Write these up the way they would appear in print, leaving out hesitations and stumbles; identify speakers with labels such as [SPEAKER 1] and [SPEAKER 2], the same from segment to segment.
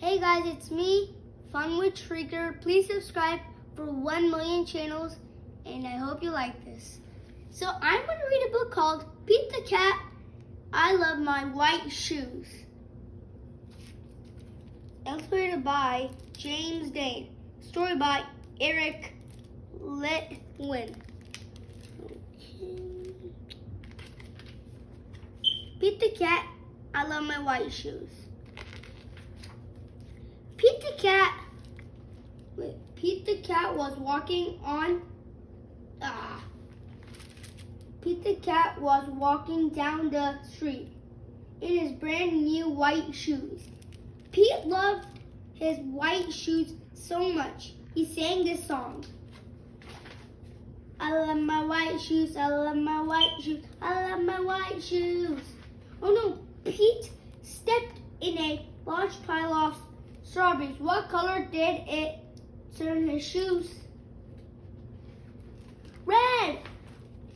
[SPEAKER 1] Hey guys, it's me, Fun with Shrieker. Please subscribe for 1 million channels, and I hope you like this. So I'm going to read a book called Pete the Cat, I Love My White Shoes. Illustrated by James Dane. Story by Eric Litwin. Pete the Cat, I Love My White Shoes. Pete the Cat was walking down the street in his brand new white shoes. Pete loved his white shoes so much, he sang this song. I love my white shoes, I love my white shoes, I love my white shoes. Oh no, Pete stepped in a large pile of strawberries. What color did it turn his shoes? Red!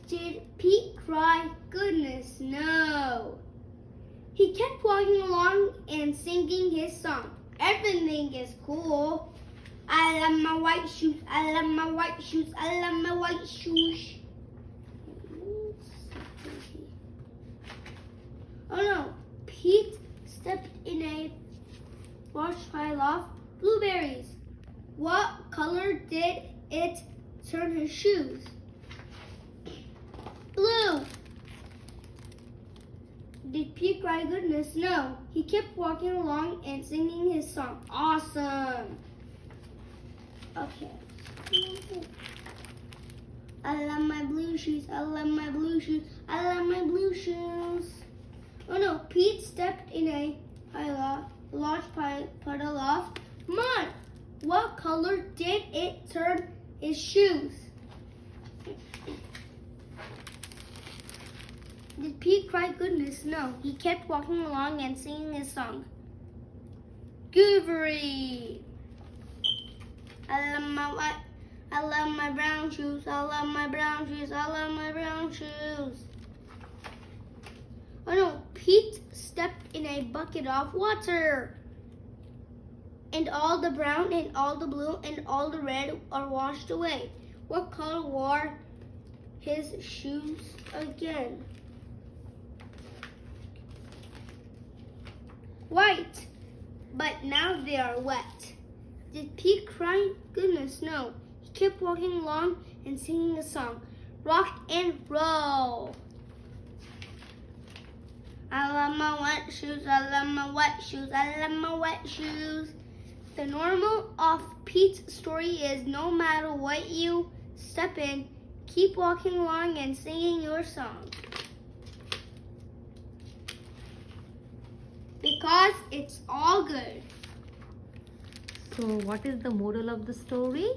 [SPEAKER 1] Did Pete cry? Goodness, no. He kept walking along and singing his song. Everything is cool. I love my white shoes, I love my white shoes, I love my white shoes. Oh no, Pete stepped in a large pile of blueberries. What color did it turn his shoes? Blue. Did Pete cry? Goodness, no. He kept walking along and singing his song. Awesome. Okay. I love my blue shoes. I love my blue shoes. I love my blue shoes. Oh no, Pete stepped in a large puddle of mud. What color did it turn his shoes? Did Pete cry? Goodness, no. He kept walking along and singing his song. Goobery. I love my brown shoes. I love my brown shoes. I love my brown shoes. Oh no, Pete stepped in a bucket of water. And all the brown and all the blue and all the red are washed away. What color wore his shoes again? White, but now they are wet. Did Pete cry? Goodness, no. He kept walking along and singing a song. Rock and roll. I love my wet shoes, I love my wet shoes, I love my wet shoes. The moral of Pete's story is no matter what you step in, keep walking along and singing your song. Because it's all good.
[SPEAKER 2] So what is the moral of the story?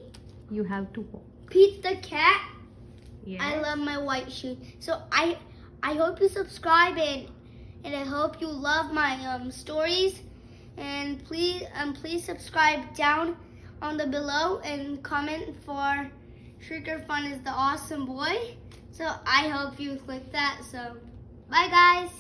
[SPEAKER 2] You have to walk.
[SPEAKER 1] Pete the Cat,
[SPEAKER 2] Yes.
[SPEAKER 1] I love my white shoes. So I hope you subscribe and I hope you love my stories. And please subscribe down on the below and comment for Shrieker Fun is the awesome boy. So I hope you click that. So bye guys.